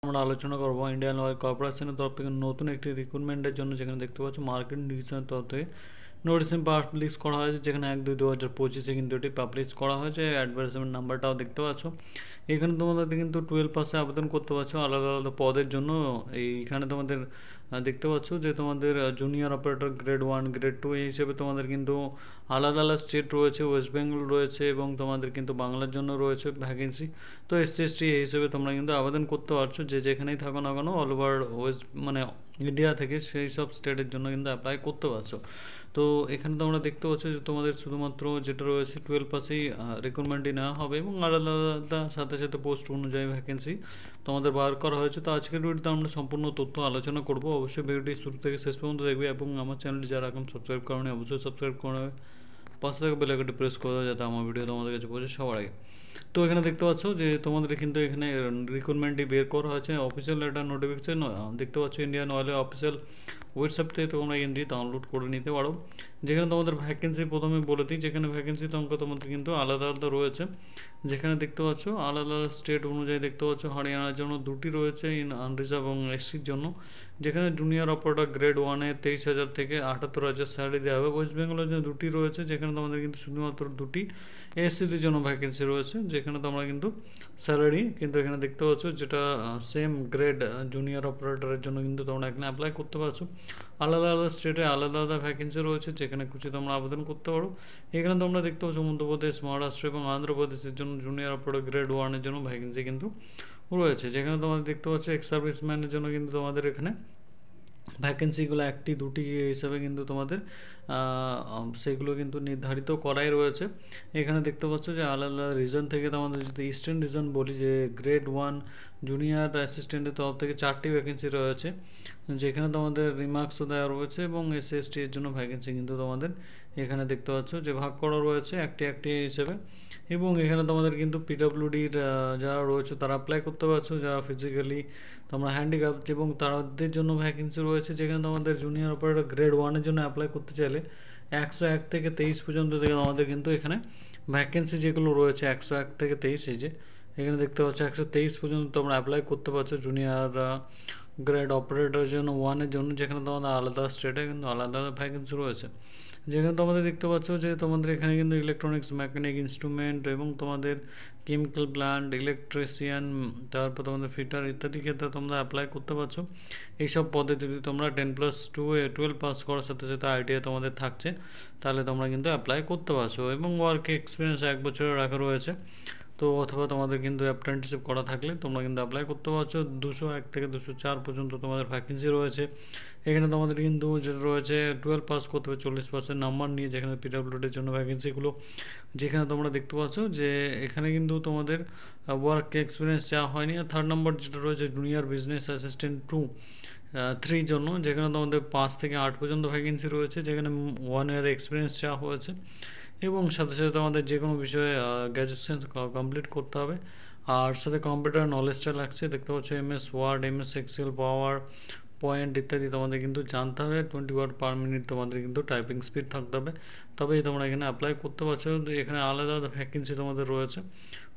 আমরা আলোচনা করব ইন্ডিয়ান অয়েল কর্পোরেশনের তরফ থেকে নতুন একটি রিক্রুটমেন্টের জন্য, যেখানে দেখতে পাচ্ছ মার্কেট ডিভিশনের তরফ থেকে নোটিশ পাবলিশ করা হয়েছে, যেখানে 1-2-2025 কিন্তু এটি পাবলিশ করা হয়েছে। অ্যাডভার্টাইজমেন্ট নাম্বারটাও দেখতে পাচ্ছ। এখানে তোমাদের কিন্তু 12 পাসে আবেদন করতে পারছো আলাদা আলাদা পদের জন্য। এইখানে তোমাদের দেখতে পাচ্ছ যে তোমাদের জুনিয়র অপারেটর গ্রেড 1 গ্রেড 2 এই হিসেবে তোমাদের কিন্তু আলাদা আলাদা স্টেট রয়েছে, ওয়েস্ট বেঙ্গল রয়েছে এবং তোমাদের কিন্তু বাংলার জন্য রয়েছে ভ্যাকেন্সি। তো এসসি এই হিসেবে তোমরা কিন্তু আবেদন করতে পারছো, যে যেখানেই থাকো না কেন অল ওভার ওয়েস্ট মানে ইন্ডিয়া থেকে সেই সব স্টেটের জন্য কিন্তু অ্যাপ্লাই করতে পারছো। তো এখানে তোমরা দেখতে পাচ্ছ যে তোমাদের শুধুমাত্র যেটা রয়েছে 12 পাসেই রিক্রুটমেন্টই নেওয়া হবে এবং আলাদা আলাদা সাথে সাথে পোস্ট অনুযায়ী ভ্যাকেন্সি তোমাদের বার করা হয়েছে। তো আজকের ভিডিওতে আমরা সম্পূর্ণ তথ্য আলোচনা করব। অবশ্যই ভিডিওটি শুরু থেকে শেষ পর্যন্ত দেখবে এবং আমার চ্যানেলটি যারা এখন সাবস্ক্রাইব করেনি অবশ্যই সাবস্ক্রাইব করে নেবে, পাশে থেকে বেল আইকনটি প্রেস করে দেওয়া যাতে আমার ভিডিও তোমাদের কাছে পৌঁছে সবার আগে। তো এখানে দেখতে পাচ্ছ যে তোমাদের কিন্তু এখানে রিক্রুটমেন্টটি বের করা হয়েছে, অফিসিয়াল একটা নোটিফিকেশন দেখতে পাচ্ছ ইন্ডিয়ান অয়েলের অফিসিয়াল ওয়েবসাইট থেকে তোমরা এনটি ডাউনলোড করে নিতে পারো। যেখানে তোমাদের ভ্যাকেন্সি প্রথমে বলে দিই, যেখানে ভ্যাকেন্সি তোমাদের কিন্তু আলাদা আলাদা রয়েছে। যেখানে দেখতে পাচ্ছ আলাদা স্টেট অনুযায়ী দেখতে পাচ্ছ হরিয়ানার জন্য 2টি রয়েছে ইন আনরিজার্ভ এবং এসসির জন্য, যেখানে জুনিয়র অপারেটর গ্রেড 1-এ 23,000 থেকে 78,000 স্যালারি দেওয়া হবে। ওয়েস্ট বেঙ্গলের জন্য 2টি রয়েছে, যেখানে তোমাদের কিন্তু শুধুমাত্র 2টি এসসিদের জন্য ভ্যাকেন্সি রয়েছে, যেখানে তোমরা কিন্তু স্যালারি কিন্তু এখানে দেখতে পাচ্ছ যেটা সেম গ্রেড জুনিয়র অপারেটরের জন্য কিন্তু তোমরা এখানে অ্যাপ্লাই করতে পারছো। আলাদা আলাদা স্টেটে আলাদা আলাদা ভ্যাকেন্সি রয়েছে, যেখানে খুশি তোমরা আবেদন করতে পারো। এখানে তোমরা দেখতে পাচ্ছ মধ্যপ্রদেশ, মহারাষ্ট্র এবং অন্ধ্রপ্রদেশের জন্য জুনিয়র অপারেটর গ্রেড 1-এর জন্য ভ্যাকেন্সি কিন্তু রয়েছে। যেখানে তোমাদের দেখতে পাচ্ছ এক্স সার্ভিসম্যানের জন্য কিন্তু তোমাদের এখানে ভ্যাকেন্সিগুলো 1-2টি হিসেবে কিন্তু তোমাদের সেগুলো কিন্তু নির্ধারিত করাই রয়েছে। এখানে দেখতে পাচ্ছ যে আলাদা আলাদা রিজন থেকে তোমাদের যদি ইস্টার্ন রিজন বলি, যে গ্রেড 1 জুনিয়র অ্যাসিস্ট্যান্টের তরফ থেকে 4টি ভ্যাকেন্সি রয়েছে, যেখানে তোমাদের রিমার্কসও দেওয়া রয়েছে এবং এসসি এর জন্য ভ্যাকেন্সি কিন্তু তোমাদের এখানে দেখতে পাচ্ছ যে ভাগ করা রয়েছে একটি হিসেবে। এবং এখানে তোমাদের কিন্তু পিডব্লিউডির যারা রয়েছে তারা অ্যাপ্লাই করতে পারছো, যারা ফিজিক্যালি তোমরা হ্যান্ডিক্যাপ এবং তাদের জন্য ভ্যাকেন্সি রয়েছে। যেখানে তোমাদের জুনিয়র অপারেটর গ্রেড 1-এর জন্য অ্যাপ্লাই করতে চাইলে 101 থেকে 23 পর্যন্ত থেকে আমাদের কিন্তু এখানে ভ্যাকেন্সি যেগুলো রয়েছে 101 থেকে 23, এই যে এখানে দেখতে পাচ্ছ 123 পর্যন্ত তোমরা অ্যাপ্লাই করতে পারছো জুনিয়র গ্রেড অপারেটরের জন্য 1-এর জন্য, যেখানে তোমাদের আলাদা স্টেটে কিন্তু আলাদা ভ্যাকেন্সি রয়েছে। যেখানে তোমাদের দেখতে পাচ্ছ যে তোমাদের এখানে কিন্তু ইলেকট্রনিক্স, মেকানিক, ইনস্ট্রুমেন্ট এবং তোমাদের কেমিক্যাল প্ল্যান্ট, ইলেকট্রিশিয়ান, তারপর তোমাদের ফিটার ইত্যাদি ক্ষেত্রে তোমরা অ্যাপ্লাই করতে পারছো। এইসব পদে যদি তোমরা 10+2-12 পাস করার সাথে সাথে আইটিআই তোমাদের থাকছে, তাহলে তোমরা কিন্তু অ্যাপ্লাই করতে পারছো। এবং ওয়ার্ক এক্সপিরিয়েন্স 1 বছরের রাখা রয়েছে। তো অথবা তোমাদের কিন্তু অ্যাপ্রেন্টিসশিপ করা থাকলে তোমরা কিন্তু অ্যাপ্লাই করতে পারছো। 201 থেকে 204 পর্যন্ত তোমাদের ভ্যাকেন্সি রয়েছে। এখানে তোমাদের কিন্তু যেটা রয়েছে 12 পাস করতে হবে 40% নাম্বার নিয়ে, যেখানে পিডব্লিউডির জন্য ভ্যাকেন্সিগুলো, যেখানে তোমরা দেখতে পাচ্ছ যে এখানে কিন্তু তোমাদের ওয়ার্ক এক্সপিরিয়েন্স চাওয়া হয়নি। আর 3rd নম্বর যেটা রয়েছে জুনিয়র বিজনেস অ্যাসিস্ট্যান্ট 2-3 জন্য, যেখানে তোমাদের 5 থেকে 8 পর্যন্ত ভ্যাকেন্সি রয়েছে, যেখানে 1 ইয়ার এক্সপিরিয়েন্স চাওয়া হয়েছে এবং সাথে সাথে তোমাদের যে কোনো বিষয়ে গ্র্যাজুয়েশন কমপ্লিট করতে হবে। আর সাথে কম্পিউটার নলেজটা লাগছে, দেখতে পাচ্ছ MS Word, MS Excel, PowerPoint ইত্যাদি তোমাদের কিন্তু জানতে হবে। 20 ওয়ার্ড পার মিনিট তোমাদের কিন্তু টাইপিং স্পিড থাকতে হবে, তবেই তোমরা এখানে অ্যাপ্লাই করতে পারছো। এখানে আলাদা আলাদা ভ্যাকেন্সি তোমাদের রয়েছে,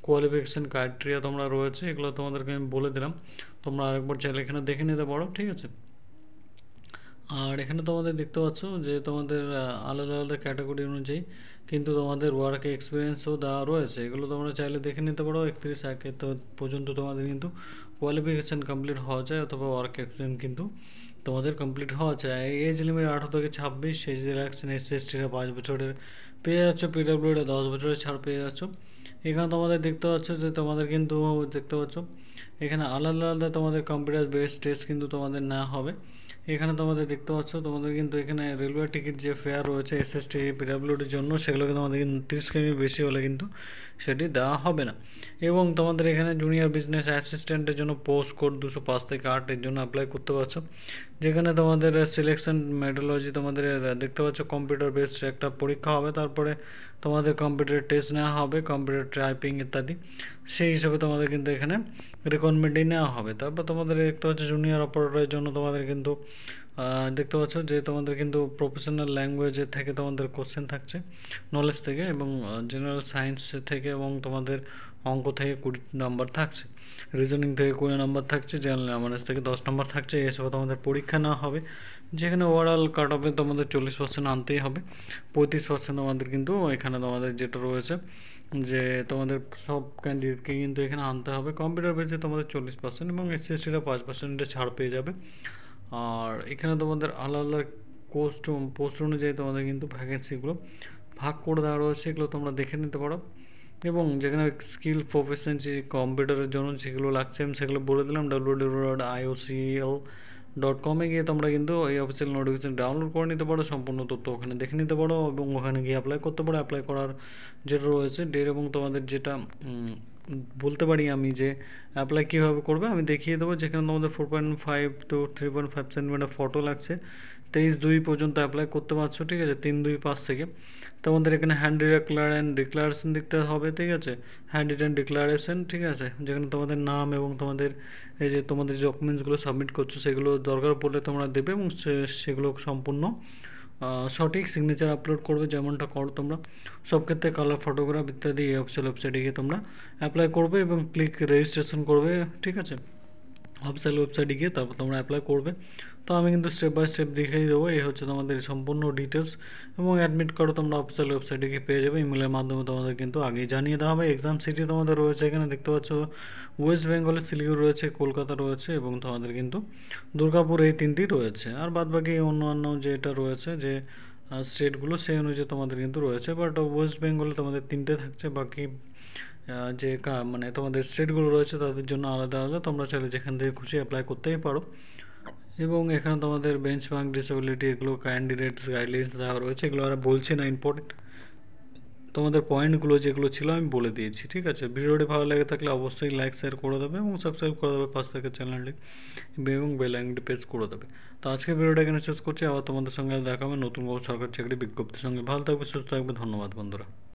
কোয়ালিফিকেশান ক্রাইটেরিয়া তোমরা রয়েছে, এগুলো তোমাদেরকে আমি বলে দিলাম। তোমরা আরেকবার চাইলে এখানে দেখে নিতে পারো, ঠিক আছে। আর এখানে তোমাদের দেখতে পাচ্ছ যে তোমাদের আলাদা আলাদা ক্যাটাগরি অনুযায়ী কিন্তু তোমাদের ওয়ার্ক এক্সপিরিয়েন্সও দেওয়া রয়েছে, এগুলো তোমরা চাইলে দেখে নিতে পারো। 31 তো পর্যন্ত তোমাদের কিন্তু কোয়ালিফিকেশান কমপ্লিট হওয়া যায় অথবা ওয়ার্ক এক্সপিরিয়েন্স কিন্তু তোমাদের কমপ্লিট হওয়া যায়। এজ লিমিট 18 থেকে 26, এজ রিল্যাক্সেশন এসসি/এসটিরা 5 বছরের পেয়ে যাচ্ছ, পিডব্লিউডিতে 10 বছরের ছাড় পেয়ে যাচ্ছ। এখানে তোমাদের দেখতে পাচ্ছ যে তোমাদের কিন্তু দেখতে পাচ্ছ এখানে আলাদা আলাদা তোমাদের কম্পিউটার বেসড টেস্ট কিন্তু তোমাদের নেওয়া হবে। এখানে তোমাদের দেখতে পাচ্ছ তোমাদের কিন্তু এখানে রেলওয়ে টিকিট যে ফেয়ার রয়েছে এসএসটি পিডব্লিউডির জন্য, সেগুলোকে তোমাদের কিন্তু 30 কেজি বেশি হলে কিন্তু সেটি দেওয়া হবে না। এবং তোমাদের এখানে জুনিয়র বিজনেস অ্যাসিস্ট্যান্টের জন্য পোস্ট কোড 205 থেকে 8 এর জন্য অ্যাপ্লাই করতে পারছো। যেখানে তোমাদের সিলেকশন মেথোডোলজি তোমাদের দেখতে পাচ্ছ কম্পিউটার বেসড একটা পরীক্ষা হবে, তারপরে তোমাদের কম্পিউটার টেস্ট নেওয়া হবে, কম্পিউটার টাইপিং ইত্যাদি, সেই হিসাবে তোমাদের কিন্তু এখানে রিকোয়ারমেন্টই নেওয়া হবে। তারপর তোমাদের দেখতে পাচ্ছ জুনিয়র অপারেটরের জন্য তোমাদের কিন্তু দেখতে পাচ্ছ যে তোমাদের কিন্তু প্রফেশনাল ল্যাঙ্গুয়েজের থেকে তোমাদের কোশ্চেন থাকছে, নলেজ থেকে এবং জেনারেল সায়েন্স থেকে এবং তোমাদের অঙ্ক থেকে 20 নাম্বার থাকছে, রিজনিং থেকে 20 নাম্বার থাকছে, জেনারেল অ্যাওয়ারনেস থেকে 10 নাম্বার থাকছে। এসব তোমাদের পরীক্ষা নেওয়া হবে, যেখানে ওভারঅল কাট অফে তোমাদের 40% আনতেই হবে। 35% তোমাদের কিন্তু এখানে তোমাদের যেটা রয়েছে যে তোমাদের সব ক্যান্ডিডেটকে কিন্তু এখানে আনতে হবে। কম্পিউটার বেসে তোমাদের 40% এবং এসসিএসটিরা 5% ছাড় পেয়ে যাবে। আর এখানে তোমাদের আলাদা আলাদা পোস্ট অনুযায়ী তোমাদের কিন্তু ভ্যাকেন্সিগুলো ভাগ করে দেওয়া রয়েছে, এগুলো তোমরা দেখে নিতে পারো। এবং যেখানে স্কিল প্রফেশনসি কম্পিউটারের জন্য যেগুলো লাগছে আমি সেগুলো বলে দিলাম। www.iocl.com গিয়ে তোমরা কিন্তু এই অফিসিয়াল নোটিফিকেশন ডাউনলোড করে নিতে পারো, সম্পূর্ণ তথ্য ওখানে দেখে নিতে পারো এবং ওখানে গিয়ে অ্যাপ্লাই করতে পারো। অ্যাপ্লাই করার যেটা রয়েছে ডেট এবং তোমাদের যেটা বলতে পারি আমি যে অ্যাপ্লাই কীভাবে করবে আমি দেখিয়ে দেবো। যেখানে তোমাদের 4.5 to 3.5 সেন্টিমিটার ফটো লাগছে, 23/2 পর্যন্ত অ্যাপ্লাই করতে পারছো, ঠিক আছে। 3-2-5 থেকে তোমাদের এখানে হ্যান্ড ডিক্লারেশন দিতে হবে, ঠিক আছে। হ্যান্ড রিটেন ডিক্লারেশন, ঠিক আছে, যেখানে তোমাদের নাম এবং তোমাদের এই যে তোমাদের ডকুমেন্টসগুলো সাবমিট করছো সেগুলো দরকার পড়লে তোমরা দেবে এবং সেগুলো সম্পূর্ণ সঠিক সিগনেচার আপলোড করবে, যেমনটা করো তোমরা সব ক্ষেত্রে। কালার ফটোগ্রাফ ইত্যাদি এই অফিসিয়াল ওয়েবসাইটে গিয়ে তোমরা অ্যাপ্লাই করবে এবং ক্লিক রেজিস্ট্রেশন করবে, ঠিক আছে, অফিসিয়াল ওয়েবসাইটে গিয়ে তারপর তোমরা অ্যাপ্লাই করবে। তো আমি কিন্তু স্টেপ বাই স্টেপ দেখিয়ে দেবো। এই হচ্ছে তোমাদের সম্পূর্ণ ডিটেলস এবং অ্যাডমিট কার্ডও তোমরা অফিসিয়াল ওয়েবসাইটে গিয়ে পেয়ে যাবে। ইমেলের মাধ্যমে তোমাদের কিন্তু আগেই জানিয়ে দেওয়া হবে। এক্সাম সিটি তোমাদের রয়েছে এখানে দেখতে পাচ্ছ, ওয়েস্ট বেঙ্গলের শিলিগুড়ি রয়েছে, কলকাতা রয়েছে এবং তোমাদের কিন্তু দুর্গাপুর, এই তিনটি রয়েছে। আর বাদবাকি অন্যান্য যেটা রয়েছে যে স্টেটগুলো সেই অনুযায়ী তোমাদের কিন্তু রয়েছে, বাট ওয়েস্ট বেঙ্গলে তোমাদের 3টে থাকছে। বাকি যে মানে তোমাদের স্টেটগুলো রয়েছে তাদের জন্য আলাদা আলাদা, তোমরা চাইলে যেখান থেকে খুশি অ্যাপ্লাই করতেই পারো। এবং এখানে তোমাদের বেঞ্চমার্ক ডিসেবিলিটি এগুলো ক্যান্ডিডেটস গাইডলাইন্স দেওয়া রয়েছে, এগুলো আর বলছি না, ইম্পর্টেন্ট তোমাদের পয়েন্টগুলো যেগুলো ছিল আমি বলে দিয়েছি, ঠিক আছে। ভিডিওটি ভালো লেগে থাকলে অবশ্যই লাইক শেয়ার করে দেবে এবং সাবস্ক্রাইব করে দেবে পাশ থেকে চ্যানেলটি এবং বেল আইকনটি প্রেস করে দেবে। তো আজকে ভিডিওটা এখানে শেষ করছি, আবার তোমাদের সঙ্গে দেখা হবে নতুন সরকারি চাকরি বিজ্ঞপ্তির সঙ্গে। ভালো থাকবে, সুস্থ থাকবে, ধন্যবাদ বন্ধুরা।